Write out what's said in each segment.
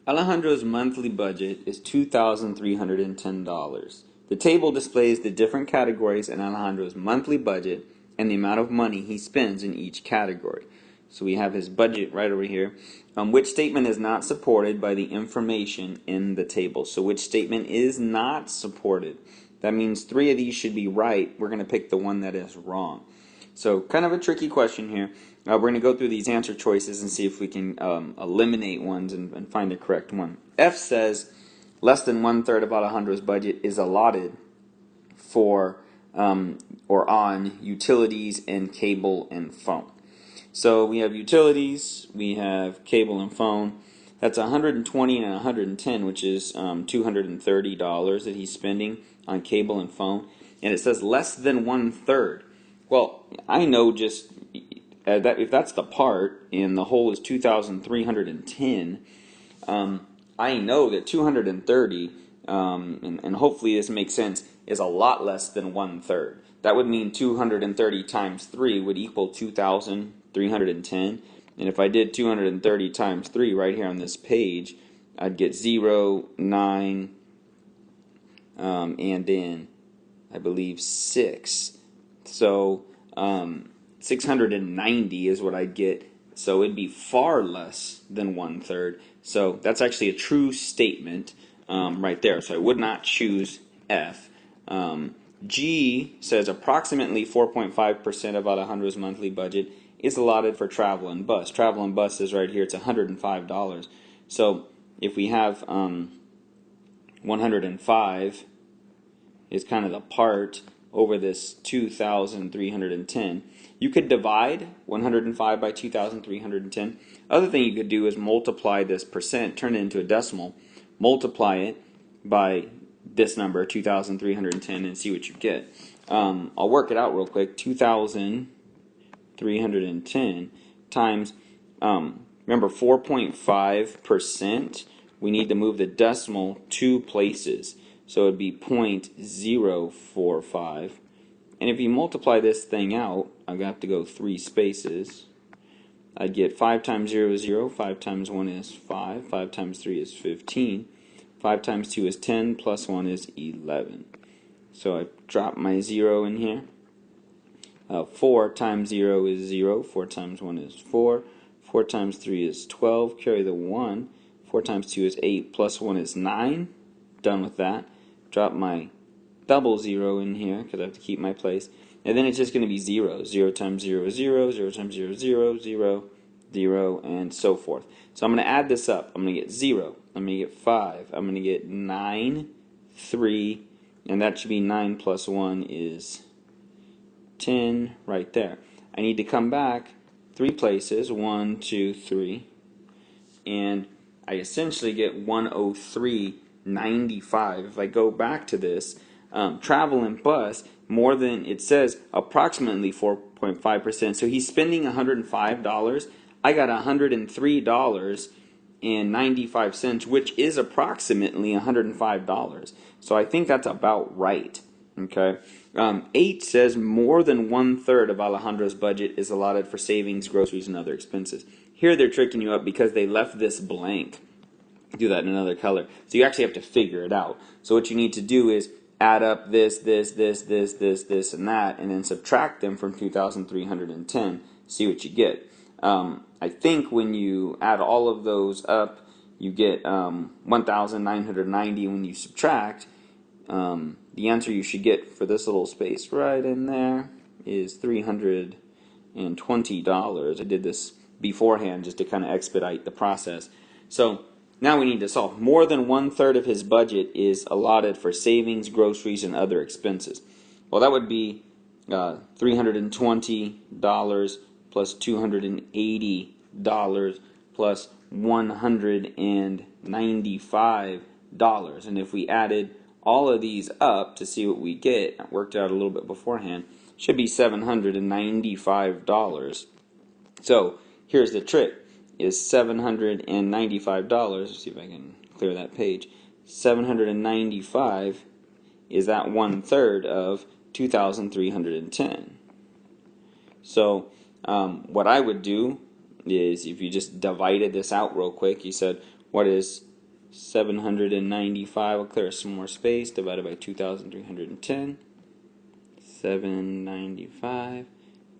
Alejandro's monthly budget is $2,310. The table displays the different categories in Alejandro's monthly budget and the amount of money he spends in each category. So we have his budget right over here. Which statement is not supported by the information in the table? So which statement is not supported? That means 3 of these should be right. We're going to pick the one that is wrong. So kind of a tricky question here. We're going to go through these answer choices and see if we can eliminate ones and find the correct one. F says less than 1/3 of Alejandro's budget is allotted for or on utilities and cable and phone. So we have utilities, we have cable and phone. That's 120 and 110, which is $230 that he's spending on cable and phone. And it says less than 1/3. Well, I know just that if that's the part and the whole is 2,310, I know that 230, and hopefully this makes sense, is a lot less than 1/3. That would mean 230 times 3 would equal 2,310. And if I did 230 times 3 right here on this page, I'd get 0, 9, and then I believe 6. So 690 is what I'd get. So it'd be far less than 1/3. So that's actually a true statement right there. So I would not choose F. G says approximately 4.5% of Alejandro's monthly budget is allotted for travel and bus. Travel and bus is right here. It's $105. So if we have 105 is kind of the part over this 2,310. You could divide 105 by 2,310. Other thing you could do is multiply this percent, turn it into a decimal, multiply it by this number, 2,310, and see what you get. I'll work it out real quick. 2,310 times, remember 4.5%, we need to move the decimal 2 places. So it would be 0.045. And if you multiply this thing out, I'm going to have to go 3 spaces. I'd get 5 times 0 is 0, 5 times 1 is 5, 5 times 3 is 15, 5 times 2 is 10, plus 1 is 11. So I drop my 0 in here. 4 times 0 is 0, 4 times 1 is 4, 4 times 3 is 12, carry the 1, 4 times 2 is 8, plus 1 is 9. Done with that. Drop my double 0 in here because I have to keep my place. And then it's just going to be 0. 0 times 0 is 0, 0 times 0 is 0, 0, 0, and so forth. So I'm going to add this up. I'm going to get 0. I'm going to get 5. I'm going to get 9, 3, and that should be 9 plus 1 is 10 right there. I need to come back 3 places, 1, 2, 3, and I essentially get 103.95. If I go back to this, travel and bus, more than, it says approximately 4.5%. So he's spending $105. I got $103.95, which is approximately $105. So I think that's about right. Okay. 8 says more than 1/3 of Alejandro's budget is allotted for savings, groceries, and other expenses. Here they're tricking you up because they left this blank. Do that in another color. So you actually have to figure it out. So what you need to do is add up this, and that, and then subtract them from 2,310. See what you get. I think when you add all of those up, you get 1,990. When you subtract, the answer you should get for this little space right in there is $320. I did this beforehand just to kind of expedite the process. So now we need to solve. More than 1/3 of his budget is allotted for savings, groceries, and other expenses. Well, that would be $320 plus $280 plus $195. And if we added all of these up to see what we get, I worked out a little bit beforehand, should be $795. So here's the trick. Is $795. Let's see if I can clear that page. 795 is that 1/3 of 2,310. So what I would do is, if you just divided this out real quick, you said, what is 795, I'll clear some more space, divided by 2,310. 795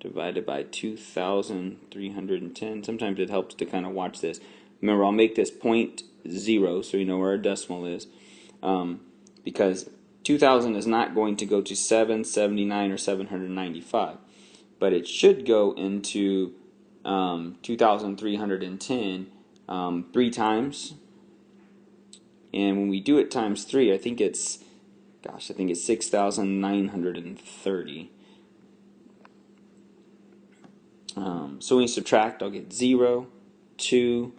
divided by 2,310. Sometimes it helps to kind of watch this. Remember, I'll make this 0.0 so you know where our decimal is, because 2,000 is not going to go to 779 or 795, but it should go into 2,310 3 times. And when we do it times 3, I think it's 6,930. So when we subtract, I'll get 0, 2,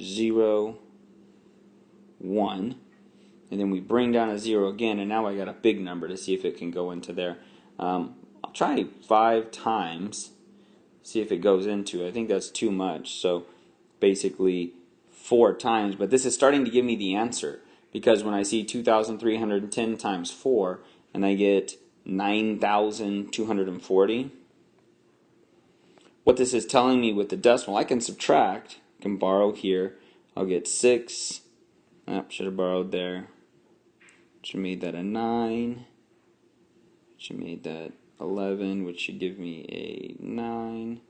0, 1. And then we bring down a 0 again, and now I got a big number to see if it can go into there. I'll try 5 times, see if it goes into it. I think that's too much, so basically 4 times. But this is starting to give me the answer, because when I see 2,310 times 4, and I get 9,240, what this is telling me with the decimal, I can subtract, I can borrow here, I'll get 6, should have borrowed there, should have made that a 9, should have made that 11, which should give me a 9,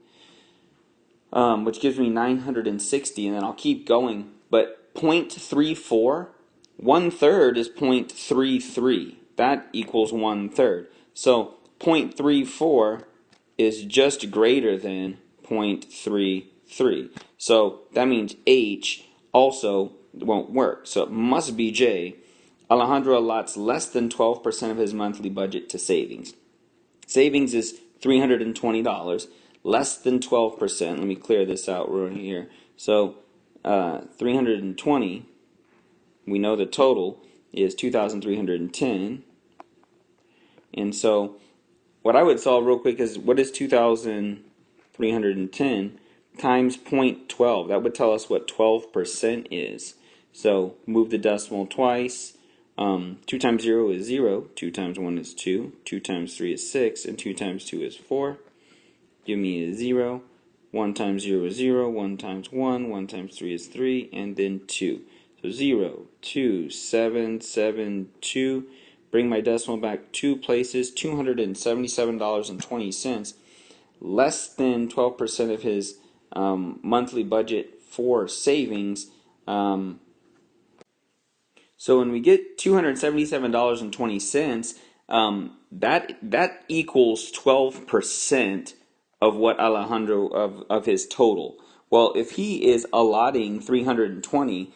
which gives me 960, and then I'll keep going. But 0.34, 1/3 is 0.33. That equals 1/3. So 0.34 is just greater than 0.33. So that means H also won't work. So it must be J. Alejandro allots less than 12% of his monthly budget to savings. Savings is $320. Less than 12%. Let me clear this out right here. So 320, we know the total is 2,310. And so what I would solve real quick is, what is 2,310 times 0.12? That would tell us what 12% is. So move the decimal twice. 2 times 0 is 0. 2 times 1 is 2. 2 times 3 is 6. And 2 times 2 is 4. Give me a 0. 1 times 0 is 0. 1 times 1. 1 times 3 is 3. And then 2. So 0, 2, 7, 7, 2. Bring my decimal back 2 places. $277.20. Less than 12% of his monthly budget for savings. So when we get $277.20, that equals 12% of what Alejandro of his total. Well, if he is allotting 320,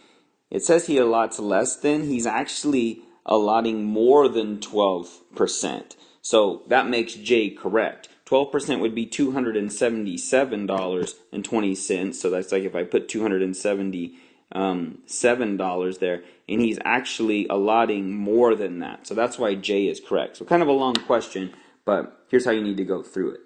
it says he allots less than. He's actually allotting more than 12%. So that makes J correct. 12% would be $277.20. So that's like if I put $277 there, and he's actually allotting more than that. So that's why J is correct. So kind of a long question, but here's how you need to go through it.